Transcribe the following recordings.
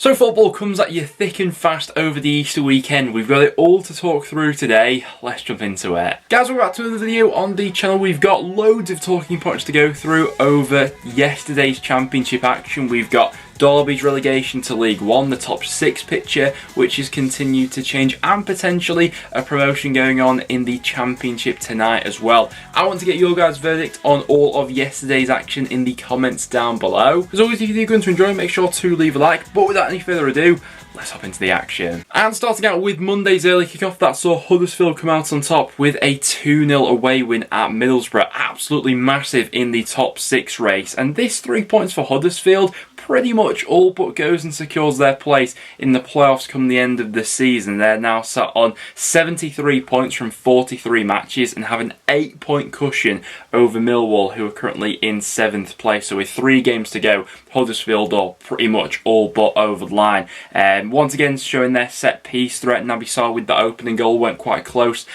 So football comes at you thick and fast over the Easter weekend. We've got it all to talk through today. Let's jump into it. Guys, we're back to another video on the channel. We've got loads of talking points to go through over yesterday's championship action. We've got Derby's relegation to League One, the top 6 picture, which has continued to change, and potentially a promotion going on in the championship tonight as well. I want to get your guys' verdict on all of yesterday's action in the comments down below. As always, if you're going to enjoy, make sure to leave a like. But without any further ado, let's hop into the action. And starting out with Monday's early kickoff, that saw Huddersfield come out on top with a 2-0 away win at Middlesbrough. Absolutely massive in the top 6 race. And this 3 points for Huddersfield pretty much all but goes and secures their place in the playoffs come the end of the season. They're now sat on 73 points from 43 matches and have an 8-point cushion over Millwall, who are currently in 7th place. So with 3 games to go, Huddersfield are pretty much all but over the line. Once again showing their set piece threat. Naby Sarr with the opening goal went quite close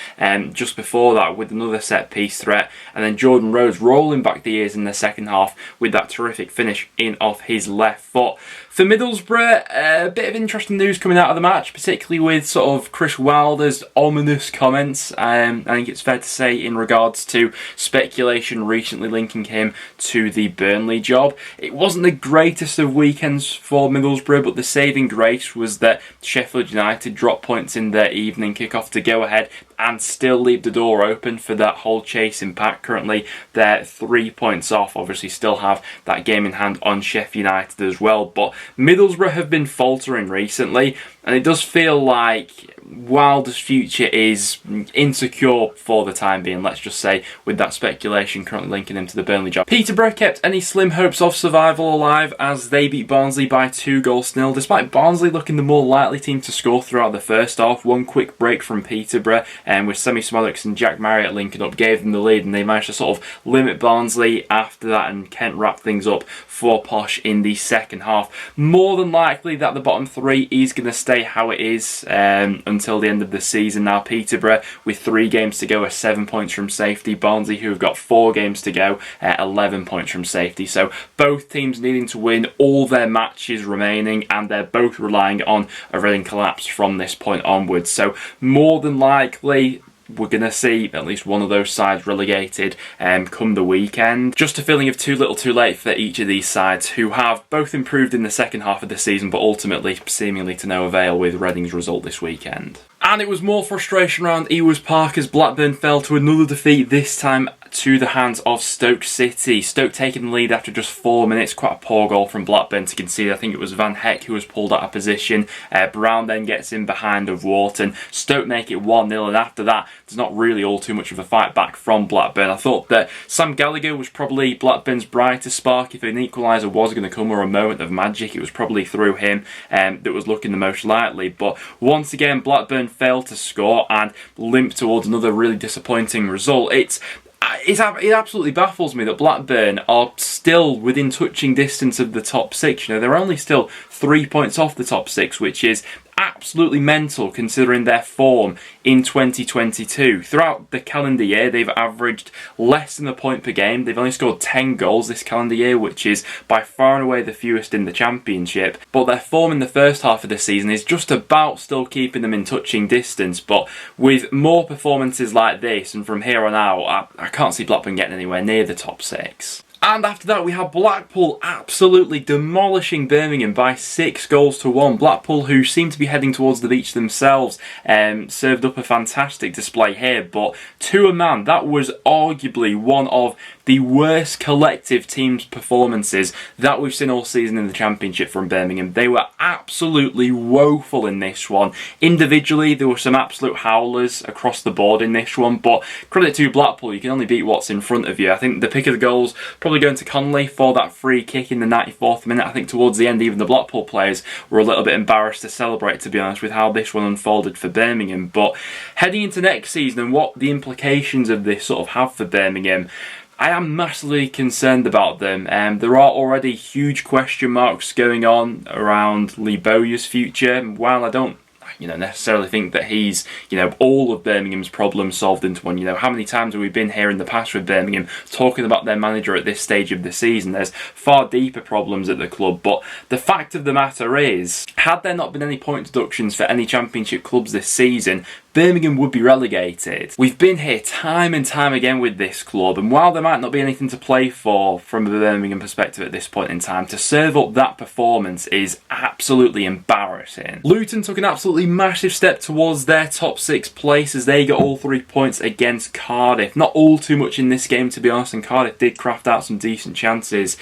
just before that with another set piece threat, and then Jordan Rhodes rolling back the years in the second half with that terrific finish in off his left foot. For Middlesbrough, a bit of interesting news coming out of the match, particularly with sort of Chris Wilder's ominous comments. I think it's fair to say in regards to speculation recently linking him to the Burnley job. It wasn't the greatest of weekends for Middlesbrough, but the saving grace was that Sheffield United dropped points in their evening kickoff to go ahead and still leave the door open for that whole chasing pack. Currently, they're 3 points off. Obviously, still have that game in hand on Sheff United as well. But Middlesbrough have been faltering recently, and it does feel like Wilder's future is insecure for the time being, let's just say, with that speculation currently linking him to the Burnley job. Peterborough kept any slim hopes of survival alive as they beat Barnsley by 2-0, despite Barnsley looking the more likely team to score throughout the first half. One quick break from Peterborough, and with Semi Smolix and Jack Marriott linking up, gave them the lead, and they managed to sort of limit Barnsley after that, and Kent wrapped things up for Posh in the second half. More than likely that the bottom 3 is going to stay how it is until the end of the season. Now Peterborough, with 3 games to go, are 7 points from safety. Barnsley, who have got 4 games to go, 11 points from safety. So both teams needing to win all their matches remaining, and they're both relying on a running collapse from this point onwards. So more than likely, we're going to see at least one of those sides relegated come the weekend. Just a feeling of too little too late for each of these sides, who have both improved in the second half of the season, but ultimately seemingly to no avail with Reading's result this weekend. And it was more frustration around Ewers Park as Blackburn fell to another defeat, this time to the hands of Stoke City. Stoke taking the lead after just 4 minutes. Quite a poor goal from Blackburn to concede. I think it was Van Heck who was pulled out of position. Brown then gets in behind of Wharton. Stoke make it 1-0, and after that, there's not really all too much of a fight back from Blackburn. I thought that Sam Gallagher was probably Blackburn's brightest spark. If an equaliser was going to come, or a moment of magic, it was probably through him that was looking the most likely. But once again, Blackburn failed to score and limped towards another really disappointing result. It absolutely baffles me that Blackburn are still within touching distance of the top 6. You know, they're only still 3 points off the top 6, which is absolutely mental considering their form in 2022. Throughout the calendar year, they've averaged less than a point per game. They've only scored 10 goals this calendar year, which is by far and away the fewest in the Championship. But their form in the first half of the season is just about still keeping them in touching distance. But with more performances like this, and from here on out, I can't see Blackburn getting anywhere near the top 6. And after that, we have Blackpool absolutely demolishing Birmingham by 6-1. Blackpool, who seem to be heading towards the beach themselves, served up a fantastic display here. But to a man, that was arguably one of the worst collective team's performances that we've seen all season in the Championship from Birmingham. They were absolutely woeful in this one. Individually, there were some absolute howlers across the board in this one, but credit to Blackpool, you can only beat what's in front of you. I think the pick of the goals probably going to Connolly for that free kick in the 94th minute. I think towards the end, even the Blackpool players were a little bit embarrassed to celebrate, to be honest, with how this one unfolded for Birmingham. But heading into next season and what the implications of this sort of have for Birmingham, I am massively concerned about them. There are already huge question marks going on around Lee Bowyer's future. While I necessarily think that he's, all of Birmingham's problems solved into one. How many times have we been here in the past with Birmingham talking about their manager at this stage of the season? There's far deeper problems at the club, but the fact of the matter is, had there not been any point deductions for any Championship clubs this season, Birmingham would be relegated. We've been here time and time again with this club, and while there might not be anything to play for from a Birmingham perspective at this point in time, to serve up that performance is absolutely embarrassing. Luton took an absolutely massive step towards their top 6 place as they got all 3 points against Cardiff. Not all too much in this game, to be honest, and Cardiff did craft out some decent chances.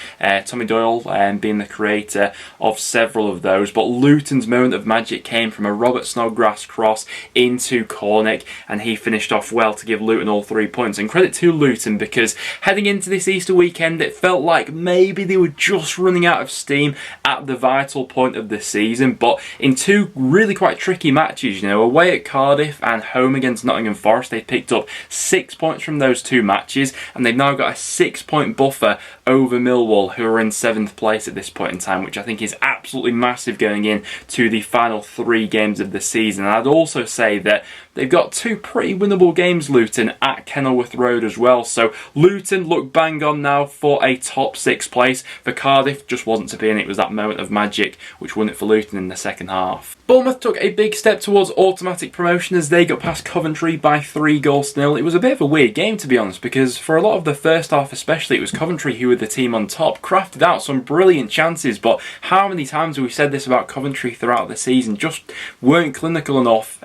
Tommy Doyle being the creator of several of those, but Luton's moment of magic came from a Robert Snodgrass cross into Cornick, and he finished off well to give Luton all 3 points. And credit to Luton, because heading into this Easter weekend it felt like maybe they were just running out of steam at the vital point of the season, but in 2 really quite tricky matches, away at Cardiff and home against Nottingham Forest, they picked up 6 points from those 2 matches, and they've now got a 6-point buffer over Millwall, who are in 7th place at this point in time, which I think is absolutely massive going in to the final 3 games of the season. And I'd also say that they've got 2 pretty winnable games, Luton, at Kenilworth Road as well. So Luton look bang on now for a top 6 place. For Cardiff, just wasn't to be, and it was that moment of magic which won it for Luton in the second half. Bournemouth took a big step towards automatic promotion as they got past Coventry by 3-0. It was a bit of a weird game, to be honest, because for a lot of the first half especially, it was Coventry who were the team on top, crafted out some brilliant chances, but how many times have we said this about Coventry throughout the season? Just weren't clinical enough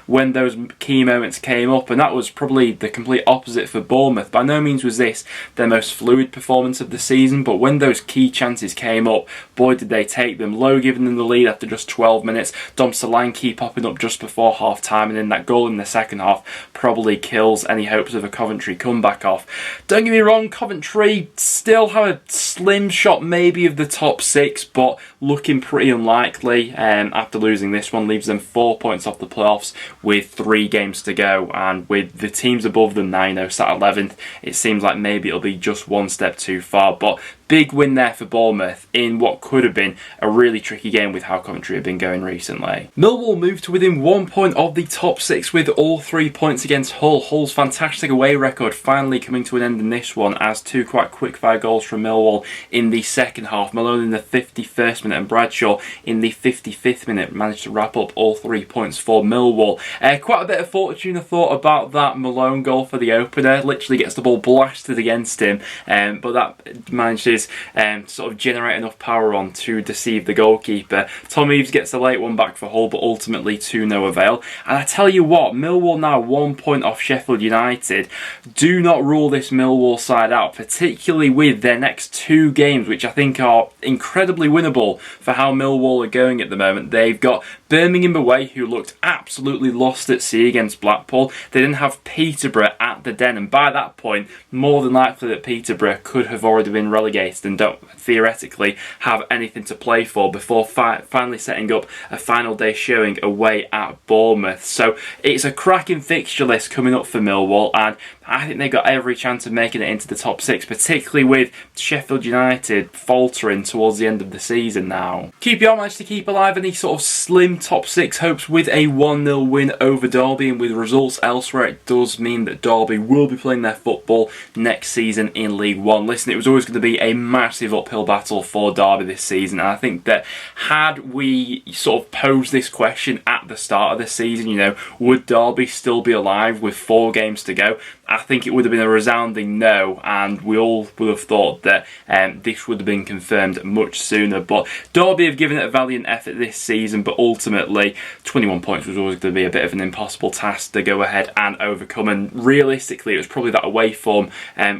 when those key moments came up, and that was probably the complete opposite for Bournemouth. By no means was this their most fluid performance of the season, but when those key chances came up, boy did they take them. Lowe giving them the lead after just 12 minutes, Dom Solanke popping up just before half time, and then that goal in the second half probably kills any hopes of a Coventry comeback off. Don't get me wrong, Coventry still have a slim shot maybe of the top 6, but looking pretty unlikely after losing this one. Leaves them 4 points off the playoffs with 3 games to go, and with the teams above them now, sat 11th, it seems like maybe it'll be just one step too far. But big win there for Bournemouth in what could have been a really tricky game with how Coventry have been going recently. Millwall moved to within 1 point of the top 6 with all 3 points against Hull. Hull's fantastic away record finally coming to an end in this one, as 2 quite quick-fire goals from Millwall in the second half. Malone in the 51st minute and Bradshaw in the 55th minute managed to wrap up all 3 points for Millwall. Quite a bit of fortune, I thought, about that Malone goal for the opener. Literally gets the ball blasted against him, but that manages sort of generate enough power on to deceive the goalkeeper. Tom Eaves gets the late one back for Hull, but ultimately to no avail. And I tell you what, Millwall now 1 point off Sheffield United. Do not rule this Millwall side out, particularly with their next 2 games, which I think are incredibly winnable for how Millwall are going at the moment. They've got Birmingham away, who looked absolutely lost at sea against Blackpool. They then have Peterborough at the Den, and by that point, more than likely that Peterborough could have already been relegated and don't theoretically have anything to play for before finally setting up a final day showing away at Bournemouth. So it's a cracking fixture list coming up for Millwall, and I think they've got every chance of making it into the top 6, particularly with Sheffield United faltering towards the end of the season now. QPR managed to keep alive any sort of slim top 6 hopes with a 1-0 win over Derby, and with results elsewhere it does mean that Derby will be playing their football next season in League One. Listen, it was always going to be a massive uphill battle for Derby this season, and I think that had we sort of posed this question at the start of the season, would Derby still be alive with 4 games to go, I think it would have been a resounding no, and we all would have thought that this would have been confirmed much sooner. But Derby have given it a valiant effort this season, but ultimately 21 points was always going to be a bit of an impossible task to go ahead and overcome, and realistically it was probably that away form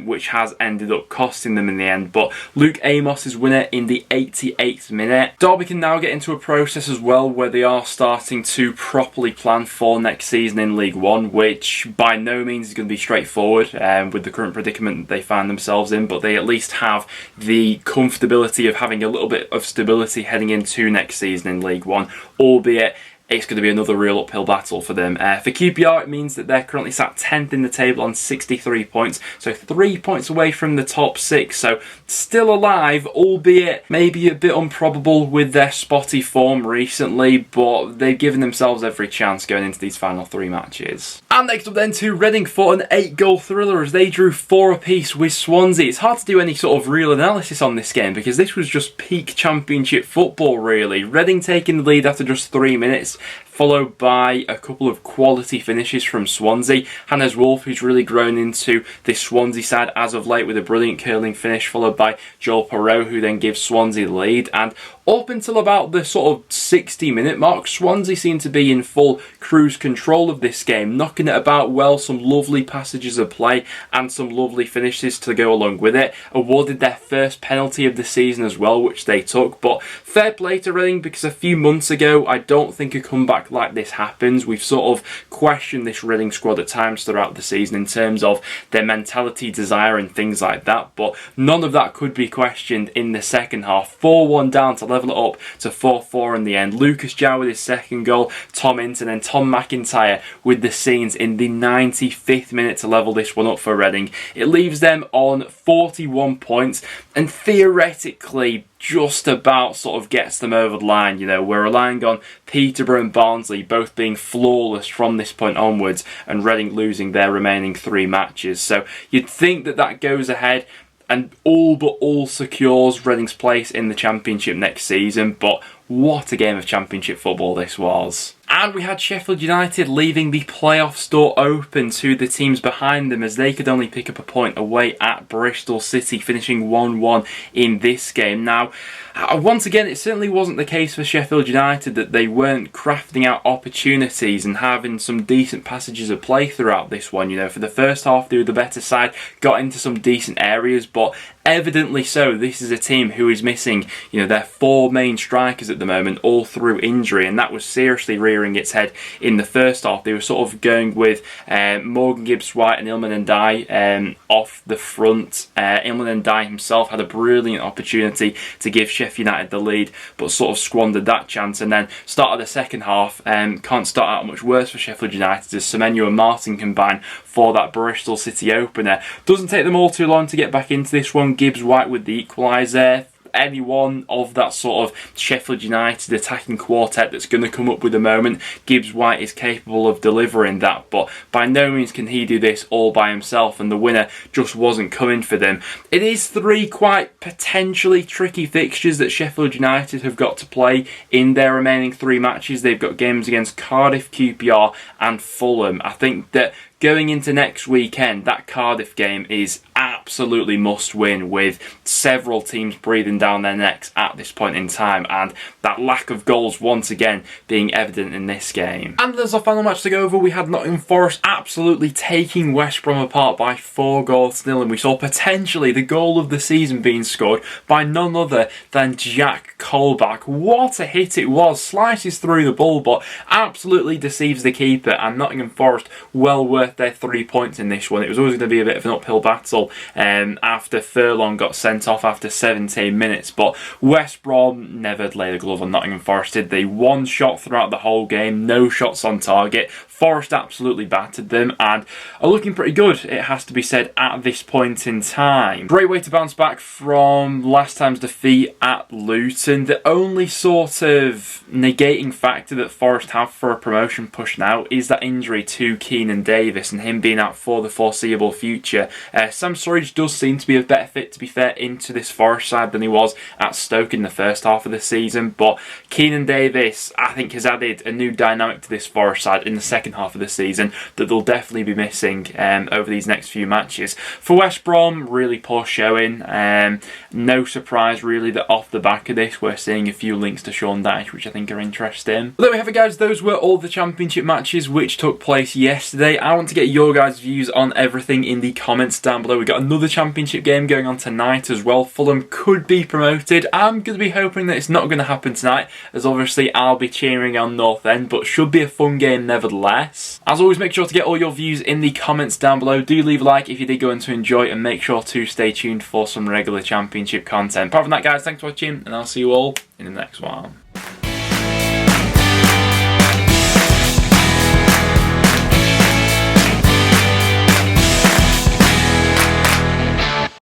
which has ended up costing them in the end. But Luke Amos's winner in the 88th minute. Derby can now get into a process as well where they are starting to properly plan for next season in League One, which by no means is going to be straightforward with the current predicament they find themselves in, but they at least have the comfortability of having a little bit of stability heading into next season in League One, albeit it's going to be another real uphill battle for them. For QPR, it means that they're currently sat 10th in the table on 63 points, so 3 points away from the top 6, so still alive, albeit maybe a bit improbable with their spotty form recently, but they've given themselves every chance going into these final 3 matches. And next up then to Reading for an 8-goal thriller as they drew 4 apiece with Swansea. It's hard to do any sort of real analysis on this game because this was just peak Championship football really. Reading taking the lead after just 3 minutes, followed by a couple of quality finishes from Swansea. Hannes Wolf, who's really grown into this Swansea side as of late with a brilliant curling finish, followed by Joel Perreault, who then gives Swansea the lead. And up until about the sort of 60-minute mark, Swansea seemed to be in full cruise control of this game, knocking it about well, some lovely passages of play and some lovely finishes to go along with it. Awarded their first penalty of the season as well, which they took. But fair play to Reading, because a few months ago, I don't think a comeback like this happens. We've sort of questioned this Reading squad at times throughout the season in terms of their mentality, desire and things like that, but none of that could be questioned in the second half. 4-1 down to level it up to 4-4 in the end. Lucas Jow with his second goal, Tom Hinton and Tom McIntyre with the scenes in the 95th minute to level this one up for Reading. It leaves them on 41 points and theoretically just about sort of gets them over the line. You know, we're relying on Peterborough and Barnsley both being flawless from this point onwards and Reading losing their remaining 3 matches. So you'd think that that goes ahead and all but all secures Reading's place in the Championship next season, but what a game of Championship football this was. And we had Sheffield United leaving the playoffs door open to the teams behind them as they could only pick up a point away at Bristol City, finishing 1-1 in this game. Now, once again, it certainly wasn't the case for Sheffield United that they weren't crafting out opportunities and having some decent passages of play throughout this one. You know, for the first half, they were the better side, got into some decent areas, but evidently so, this is a team who is missing, you know, their 4 main strikers at the moment, all through injury, and that was seriously rearing its head in the first half. They were sort of going with Morgan Gibbs-White and Ilman Ndiaye off the front. Ilman Ndiaye himself had a brilliant opportunity to give Sheffield United the lead, but sort of squandered that chance, and then start of the second half, can't start out much worse for Sheffield United as Semenyo and Martin combine for that Bristol City opener. Doesn't take them all too long to get back into this one. Gibbs-White with the equaliser. Any one of that sort of Sheffield United attacking quartet that's going to come up with a moment, Gibbs-White is capable of delivering that, but by no means can he do this all by himself, and the winner just wasn't coming for them. It is 3 quite potentially tricky fixtures that Sheffield United have got to play in their remaining 3 matches. They've got games against Cardiff, QPR and Fulham. I think that going into next weekend, that Cardiff game is absolutely must win, with several teams breathing down their necks at this point in time, and that lack of goals once again being evident in this game. And as our final match to go over, we had Nottingham Forest absolutely taking West Brom apart by 4-0, and we saw potentially the goal of the season being scored by none other than Jack Colback. What a hit it was, slices through the ball but absolutely deceives the keeper, and Nottingham Forest well worth their 3 points in this one. It was always going to be a bit of an uphill battle after Furlong got sent off after 17 minutes, but West Brom never laid a glove on Nottingham Forest, did they? 1 shot throughout the whole game, no shots on target. Forest absolutely battered them and are looking pretty good, it has to be said, at this point in time. Great way to bounce back from last time's defeat at Luton. The only sort of negating factor that Forest have for a promotion push now is that injury to Keenan Davis and him being out for the foreseeable future. Sam Surridge does seem to be a better fit, to be fair, into this Forest side than he was at Stoke in the first half of the season, but Keenan Davis, I think, has added a new dynamic to this Forest side in the second half of the season that they'll definitely be missing over these next few matches. For West Brom, really poor showing. No surprise really that off the back of this we're seeing a few links to Sean Dyche, which I think are interesting. But there we have it, guys. Those were all the Championship matches which took place yesterday. I want to get your guys' views on everything in the comments down below. We've got another Championship game going on tonight as well. Fulham could be promoted. I'm going to be hoping that it's not going to happen tonight, as obviously I'll be cheering on North End, but should be a fun game nevertheless. As always, make sure to get all your views in the comments down below. Do leave a like if you did go on to enjoy, and make sure to stay tuned for some regular Championship content. Apart from that, guys, thanks for watching, and I'll see you all in the next one.